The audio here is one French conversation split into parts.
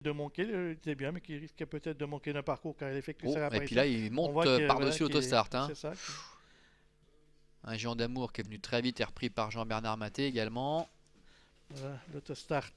de manquer, c'est bien, mais qui risque peut-être de manquer d'un parcours car il effectue Oh, sa et puis réapparition. là, il On monte voit que, voilà, par-dessus l'autostart. Hein. c'est ça. Un géant d'amour qui est venu très vite et repris par Jean-Bernard Maté également. Voilà, l'autostart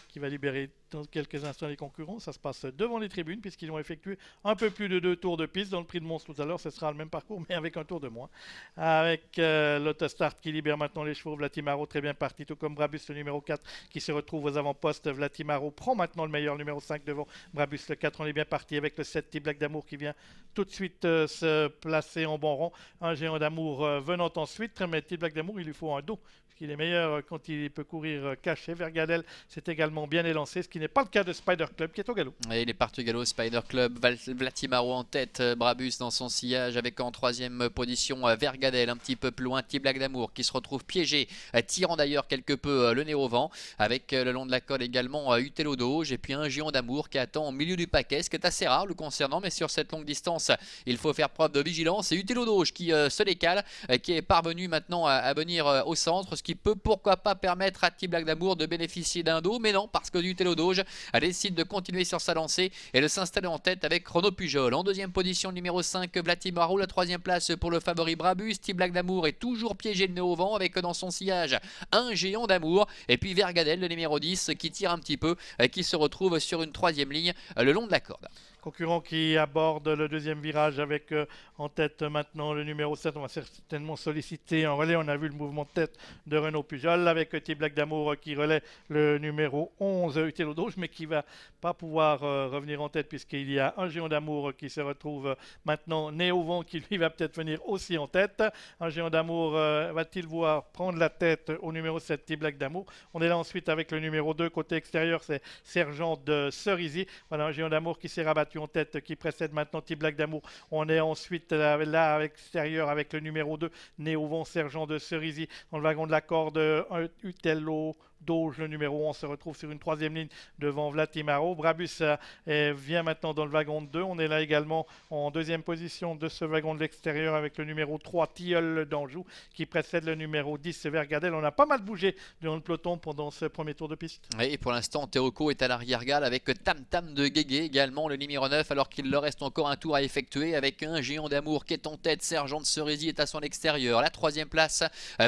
qui va libérer dans quelques instants les concurrents. Ça se passe devant les tribunes puisqu'ils ont effectué un peu plus de 2 tours de piste. Dans le prix de Mons tout à l'heure, ce sera le même parcours mais avec un tour de moins. Avec l'autostart qui libère maintenant les chevaux. Vlatimaro très bien parti, tout comme Brabus le numéro 4 qui se retrouve aux avant-postes. Vlatimaro prend maintenant le meilleur numéro 5 devant Brabus le 4. On est bien parti avec le 7 T-Black d'amour qui vient tout de suite se placer en bon rang. Un géant d'amour venant ensuite, mais T-Black d'amour il lui faut un dos. Il est meilleur quand il peut courir caché. Vergadel s'est également bien élancé, ce qui n'est pas le cas de Spider Club qui est au galop. Et il est parti au galop, Spider Club, Vlatimaro en tête, Brabus dans son sillage avec en troisième position Vergadel un petit peu plus loin, T-Black d'amour qui se retrouve piégé, tirant d'ailleurs quelque peu le nez au vent, avec le long de la corde également Utelo Doge et puis un géant d'amour qui attend au milieu du paquet, ce qui est assez rare le concernant, mais sur cette longue distance il faut faire preuve de vigilance. Et Utelo Doge qui se décale, qui est parvenu maintenant à venir au centre, ce qui peut pourquoi pas permettre à T-Black d'amour de bénéficier d'un dos, mais non, parce que Utelo Doge décide de continuer sur sa lancée et de s'installer en tête avec Chrono Pujol. En deuxième position, numéro 5, Vlatimaro. La troisième place pour le favori Brabus. T-Black d'amour est toujours piégé le nez au vent avec dans son sillage un géant d'amour. Et puis Vergadel, le numéro 10, qui tire un petit peu, qui se retrouve sur une troisième ligne le long de la corde. Concurrent qui aborde le deuxième virage avec en tête maintenant le numéro 7. On va certainement solliciter en relais. On a vu le mouvement de tête de Renaud Pujol avec T-Black d'amour qui relaie le numéro 11 Utelo Doge, mais qui va pas pouvoir revenir en tête puisqu'il y a un géant d'amour qui se retrouve maintenant né au vent qui lui va peut-être venir aussi en tête. Un géant d'amour va-t-il voir prendre la tête au numéro 7 T-Black d'amour? On est là ensuite avec le numéro 2 côté extérieur, c'est Sergent de Cerisy. Voilà un géant d'amour qui s'est rabattu en tête qui précède maintenant T-Black d'amour. On est ensuite là à l'extérieur avec le numéro 2 né au vent Sergent de Cerisy. Dans le wagon de la corde, Utelo Doge, le numéro 11, se retrouve sur une troisième ligne devant Vlatimaro. Brabus vient maintenant dans le wagon de 2. On est là également en deuxième position de ce wagon de l'extérieur avec le numéro 3, Tilleul d'Anjou, qui précède le numéro 10, Vergadel. On a pas mal bougé dans le peloton pendant ce premier tour de piste. Et pour l'instant, Teoko est à l'arrière-garde avec Tam Tam de Guégué également, le numéro 9, alors qu'il leur reste encore un tour à effectuer avec un géant d'amour qui est en tête. Sergent de Cerisy est à son extérieur. La troisième place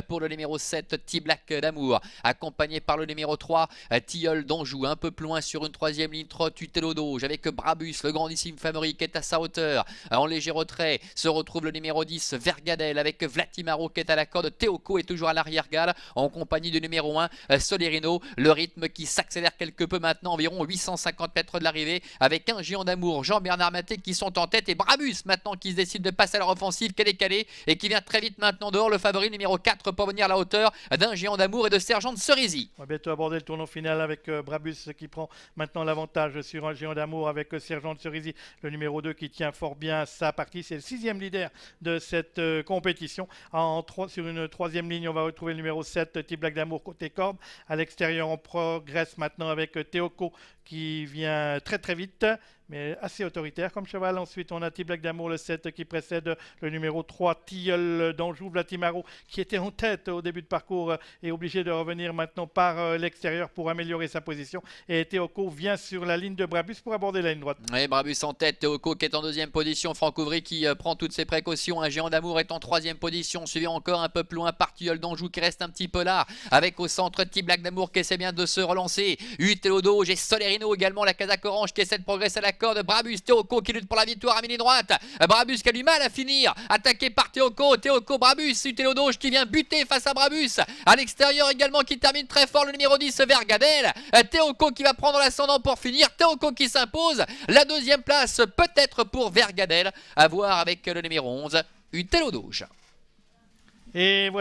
pour le numéro 7, T-Black d'amour, accompagné par le numéro 3, Tilleul d'Anjou. Un peu plus loin sur une troisième ligne, trotte Utelo Doge avec Brabus, le grandissime favori qui est à sa hauteur. En léger retrait se retrouve le numéro 10, Vergadel, avec Vlatimaro qui est à la corde. Teoko est toujours à l'arrière-garde en compagnie du numéro 1, Solerino. Le rythme qui s'accélère quelque peu maintenant, environ 850 mètres de l'arrivée, avec un géant d'amour, Jean-Bernard Maté qui sont en tête et Brabus maintenant qui se décide de passer à leur offensive, qu'elle est calée et qui vient très vite maintenant dehors, le favori numéro 4 pour venir à la hauteur d'un géant d'amour et de Sergent de Cerisy. On va bientôt aborder le tournant final avec Brabus qui prend maintenant l'avantage sur un géant d'amour avec Sergent de Cerisy, le numéro 2 qui tient fort bien sa partie. C'est le 6e leader de cette compétition. Sur une troisième ligne, on va retrouver le numéro 7, T-Black d'amour côté corde. À l'extérieur, on progresse maintenant avec Teoko qui vient très très vite, mais assez autoritaire comme cheval. Ensuite, on a T-Black d'amour, le 7, qui précède le numéro 3, Tilleul d'Anjou. Vlatimaro, qui était en tête au début de parcours, est obligé de revenir maintenant par l'extérieur pour améliorer sa position. Et Teoko vient sur la ligne de Brabus pour aborder la ligne droite. Et Brabus en tête, Teoko qui est en deuxième position, Franck Ouvry qui prend toutes ses précautions. Un géant d'amour est en troisième position, suivi encore un peu plus loin par Tilleul d'Anjou qui reste un petit peu là, avec au centre T-Black d'amour qui essaie bien de se relancer. Utelo Doge et Solerino également, la casaque orange qui essaie de progresser à la corde. Brabus, Teoko qui lutte pour la victoire à mini droite. Brabus qui a du mal à finir, attaqué par Teoko. Teoko, Brabus, Utelo Doge qui vient buter face à Brabus. À l'extérieur également qui termine très fort le numéro 10, Vergadel. Teoko qui va prendre l'ascendant pour finir. Teoko qui s'impose. La deuxième place peut-être pour Vergadel, à voir avec le numéro 11, Utelo Doge. Et voici